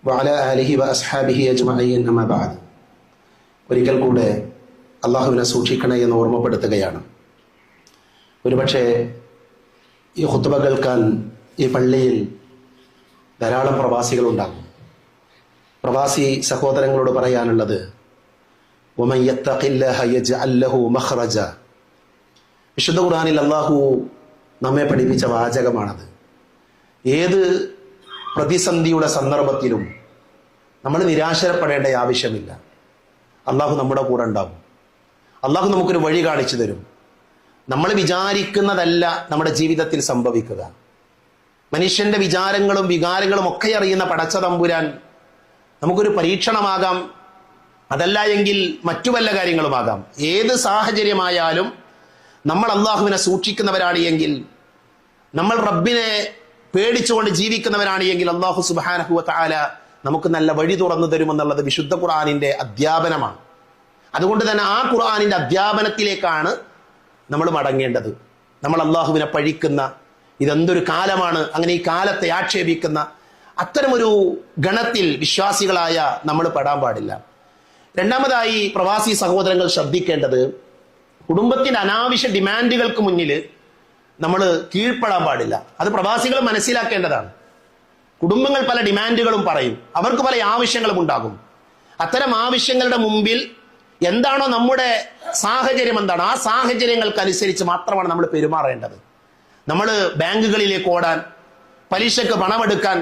വഅലാ ആലിഹി വഅസ്ഹാബിഹി അജ്മഈൻ അമ്മാ ബഅദ്. ഒരിക്കൽ കൂടെ അള്ളാഹുവിനെ സൂക്ഷിക്കണേ എന്ന് ഓർമ്മപ്പെടുത്തുകയാണ്. ഒരുപക്ഷെ ഈ ഖുത്ബ കേൾക്കാൻ ഈ പള്ളിയിൽ ധാരാളം പ്രവാസികളുണ്ടാകും. പ്രവാസി സഹോദരങ്ങളോട് പറയാനുള്ളത്, വമൻ യത്തഖില്ലാഹ യജ്അൽ ലഹു മഖ്റജ. വിശുദ്ധ ഖുർആനിൽ അള്ളാഹു നമ്മെ പഠിപ്പിച്ച വാചകമാണത്. ഏത് പ്രതിസന്ധിയുടെ സന്ദർഭത്തിലും നമ്മൾ നിരാശപ്പെടേണ്ട ആവശ്യമില്ല. അള്ളാഹു നമ്മുടെ കൂടെ ഉണ്ടാകും. അള്ളാഹു നമുക്കൊരു വഴി കാണിച്ചു തരും. നമ്മൾ വിചാരിക്കുന്നതല്ല നമ്മുടെ ജീവിതത്തിൽ സംഭവിക്കുക. മനുഷ്യന്റെ വിചാരങ്ങളും വികാരങ്ങളും ഒക്കെ അറിയുന്ന പടച്ച തമ്പുരാൻ നമുക്കൊരു പരീക്ഷണമാകാം, അതല്ല എങ്കിൽ മറ്റു വല്ല കാര്യങ്ങളുമാകാം. ഏത് സാഹചര്യമായാലും നമ്മൾ അള്ളാഹുവിനെ സൂക്ഷിക്കുന്നവരാണ് എങ്കിൽ, നമ്മൾ റബ്ബിനെ പേടിച്ചുകൊണ്ട് ജീവിക്കുന്നവരാണ് എങ്കിൽ അള്ളാഹു സുബ്ഹാനഹു വ തആല നമുക്ക് നല്ല വഴി തുറന്നു തരുമെന്നുള്ളത് വിശുദ്ധ ഖുർആനിന്റെ അധ്യാപനമാണ്. അതുകൊണ്ട് തന്നെ ആ ഖുർആനിന്റെ അധ്യാപനത്തിലേക്കാണ് നമ്മൾ മടങ്ങേണ്ടത്. നമ്മൾ അള്ളാഹുവിനെ പഴിക്കുന്ന, ഇതെന്തൊരു കാലമാണ്, അങ്ങനെ ഈ കാലത്തെ ആക്ഷേപിക്കുന്ന അത്തരമൊരു ഗണത്തിൽ വിശ്വാസികളായ നമ്മൾ പെടാൻ പാടില്ല. രണ്ടാമതായി പ്രവാസി സഹോദരങ്ങൾ ശ്രദ്ധിക്കേണ്ടത്, കുടുംബത്തിന്റെ അനാവശ്യ ഡിമാൻഡുകൾക്ക് മുന്നിൽ നമ്മൾ കീഴ്പ്പെടാൻ പാടില്ല. അത് പ്രവാസികൾ മനസ്സിലാക്കേണ്ടതാണ്. കുടുംബങ്ങൾ പല ഡിമാൻഡുകളും പറയും, അവർക്ക് പല ആവശ്യങ്ങളും ഉണ്ടാകും. അത്തരം ആവശ്യങ്ങളുടെ മുമ്പിൽ എന്താണോ നമ്മുടെ സാഹചര്യം, എന്താണ് ആ സാഹചര്യങ്ങൾക്കനുസരിച്ച് മാത്രമാണ് നമ്മൾ പെരുമാറേണ്ടത്. നമ്മൾ ബാങ്കുകളിലേക്ക് ഓടാൻ, പലിശക്ക് പണമെടുക്കാൻ,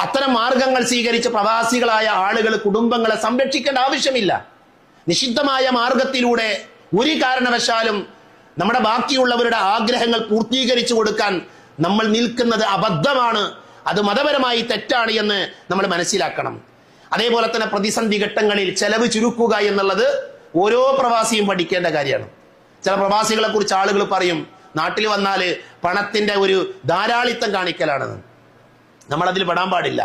അത്തരം മാർഗങ്ങൾ സ്വീകരിച്ച് പ്രവാസികളായ ആളുകൾ കുടുംബങ്ങളെ സംരക്ഷിക്കേണ്ട ആവശ്യമില്ല. നിഷിദ്ധമായ മാർഗത്തിലൂടെ ഒരു കാരണവശാലും നമ്മുടെ ബാക്കിയുള്ളവരുടെ ആഗ്രഹങ്ങൾ പൂർത്തീകരിച്ചു കൊടുക്കാൻ നമ്മൾ നിൽക്കുന്നത് അബദ്ധമാണ്. അത് മതപരമായി തെറ്റാണ് എന്ന് നമ്മൾ മനസ്സിലാക്കണം. അതേപോലെ തന്നെ പ്രതിസന്ധി ഘട്ടങ്ങളിൽ ചെലവ് ചുരുക്കുക എന്നുള്ളത് ഓരോ പ്രവാസിയും പഠിക്കേണ്ട കാര്യമാണ്. ചില പ്രവാസികളെ കുറിച്ച് ആളുകൾ പറയും, നാട്ടിൽ വന്നാല് പണത്തിന്റെ ഒരു ധാരാളിത്തം കാണിക്കലാണെന്ന്. നമ്മൾ അതിൽ പെടാൻ പാടില്ല.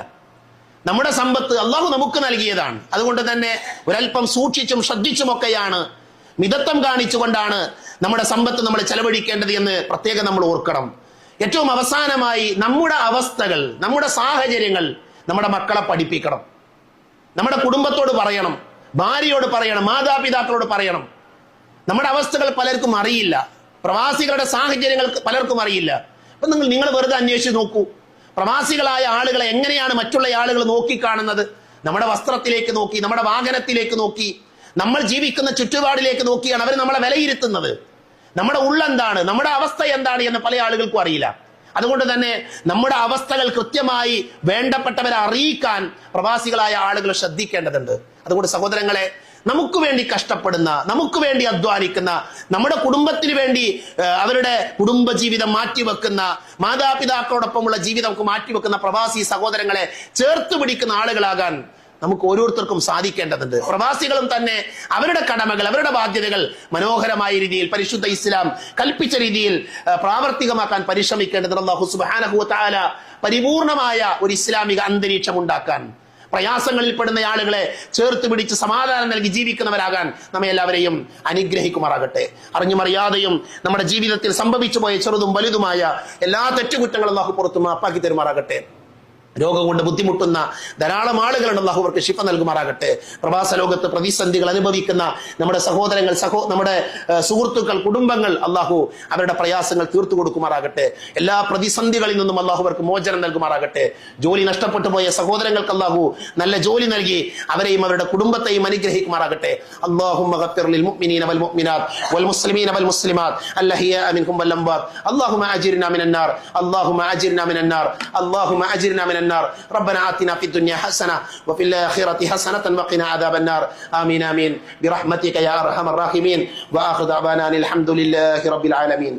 നമ്മുടെ സമ്പത്ത് അള്ളാഹു നമുക്ക് നൽകിയതാണ്. അതുകൊണ്ട് തന്നെ ഒരല്പം സൂക്ഷിച്ചും ശ്രദ്ധിച്ചുമൊക്കെയാണ്, മിതത്വം കാണിച്ചുകൊണ്ടാണ് നമ്മുടെ സമ്പത്ത് നമ്മൾ ചെലവഴിക്കേണ്ടത് എന്ന് പ്രത്യേകം നമ്മൾ ഓർക്കണം. ഏറ്റവും അവസാനമായി നമ്മുടെ അവസ്ഥകൾ, നമ്മുടെ സാഹചര്യങ്ങൾ നമ്മുടെ മക്കളെ പഠിപ്പിക്കണം. നമ്മുടെ കുടുംബത്തോട് പറയണം, ഭാര്യയോട് പറയണം, മാതാപിതാക്കളോട് പറയണം. നമ്മുടെ അവസ്ഥകൾ പലർക്കും അറിയില്ല, പ്രവാസികളുടെ സാഹചര്യങ്ങൾ പലർക്കും അറിയില്ല. അപ്പൊ നിങ്ങൾ വെറുതെ അന്വേഷിച്ച് നോക്കൂ, പ്രവാസികളായ ആളുകളെ എങ്ങനെയാണ് മറ്റുള്ള ആളുകൾ നോക്കിക്കാണുന്നത്. നമ്മുടെ വസ്ത്രത്തിലേക്ക് നോക്കി, നമ്മുടെ വാഹനത്തിലേക്ക് നോക്കി, നമ്മൾ ജീവിക്കുന്ന ചുറ്റുപാടിലേക്ക് നോക്കിയാണ് അവർ നമ്മളെ വിലയിരുത്തുന്നത്. നമ്മുടെ ഉള്ളെന്താണ്, നമ്മുടെ അവസ്ഥ എന്താണ് എന്ന് പല ആളുകൾക്കും അറിയില്ല. അതുകൊണ്ട് തന്നെ നമ്മുടെ അവസ്ഥകൾ കൃത്യമായി വേണ്ടപ്പെട്ടവരെ അറിയിക്കാൻ പ്രവാസികളായ ആളുകൾ ശ്രദ്ധിക്കേണ്ടതുണ്ട്. അതുകൊണ്ട് സഹോദരങ്ങളെ, നമുക്ക് വേണ്ടി കഷ്ടപ്പെടുന്ന, നമുക്ക് വേണ്ടി അധ്വാനിക്കുന്ന, നമ്മുടെ കുടുംബത്തിന് വേണ്ടി അവരുടെ കുടുംബജീവിതം മാറ്റിവെക്കുന്ന, മാതാപിതാക്കളോടൊപ്പമുള്ള ജീവിതം മാറ്റിവെക്കുന്ന പ്രവാസി സഹോദരങ്ങളെ ചേർത്ത് പിടിക്കുന്ന ആളുകളാകാൻ നമുക്ക് ഓരോരുത്തർക്കും സാധിക്കേണ്ടതുണ്ട്. പ്രവാസികളും തന്നെ അവരുടെ കടമകൾ, അവരുടെ ബാധ്യതകൾ മനോഹരമായ രീതിയിൽ പരിശുദ്ധ ഇസ്ലാം കൽപ്പിച്ച രീതിയിൽ പ്രാവർത്തികമാക്കാൻ പരിശ്രമിക്കേണ്ടതുണ്ട്. അല്ലാഹു സുബ്ഹാനഹു വ തആല പരിപൂർണമായ ഒരു ഇസ്ലാമിക അന്തരീക്ഷം ഉണ്ടാക്കാൻ, പ്രയാസങ്ങളിൽ പെടുന്ന ആളുകളെ ചേർത്ത് പിടിച്ച് സമാധാനം നൽകി ജീവിക്കുന്നവരാകാൻ നമ്മെ എല്ലാവരെയും അനുഗ്രഹിക്കുമാറാകട്ടെ. അറിഞ്ഞും അറിയാതെയും നമ്മുടെ ജീവിതത്തിൽ സംഭവിച്ചു പോയ ചെറുതും വലുതുമായ എല്ലാ തെറ്റുകുറ്റങ്ങളും അല്ലാഹു പുറത്തു മാപ്പാക്കി തരുമാറാകട്ടെ. രോഗം കൊണ്ട് ബുദ്ധിമുട്ടുന്ന ധാരാളം ആളുകളുണ്ട്, അല്ലാഹു അവർക്ക് ശിഫ നൽകുമാറാകട്ടെ. പ്രവാസ ലോകത്ത് പ്രതിസന്ധികൾ അനുഭവിക്കുന്ന നമ്മുടെ സഹോദരങ്ങൾ, നമ്മുടെ സുഹൃത്തുക്കൾ, കുടുംബങ്ങൾ, അല്ലാഹു അവരുടെ പ്രയാസങ്ങൾ തീർത്തു കൊടുക്കുമാറാകട്ടെ. എല്ലാ പ്രതിസന്ധികളിൽ നിന്നും അല്ലാഹു അവർക്ക് മോചനം നൽകുമാറാകട്ടെ. ജോലി നഷ്ടപ്പെട്ടു പോയ സഹോദരങ്ങൾക്ക് അല്ലാഹു നല്ല ജോലി നൽകി അവരെയും അവരുടെ കുടുംബത്തെയും അനുഗ്രഹിക്കുമാറാകട്ടെ. അല്ലാഹുമ്മ ഗഫിർ ലിൽ മുഅ്മിനീന വൽ മുഅ്മിനാത്ത് വൽ മുസ്ലിമീന വൽ മുസ്ലിമാത്ത് അല്ലഹിയാ മിൻഹും വൽ അംവാത്ത് അല്ലാഹുമ്മ അജിർനാ മിനൻ നാർ അല്ലാഹുമ്മ അജിർനാ മിനൻ നാർ അല്ലാഹുമ്മ അജിർനാ മിനൻ النار ربنا آتنا في الدنيا حسنة وفي الآخرة حسنة وقنا عذاب النار آمين آمين برحمتك يا أرحم الراحمين وآخر دعوانا الحمد لله رب العالمين.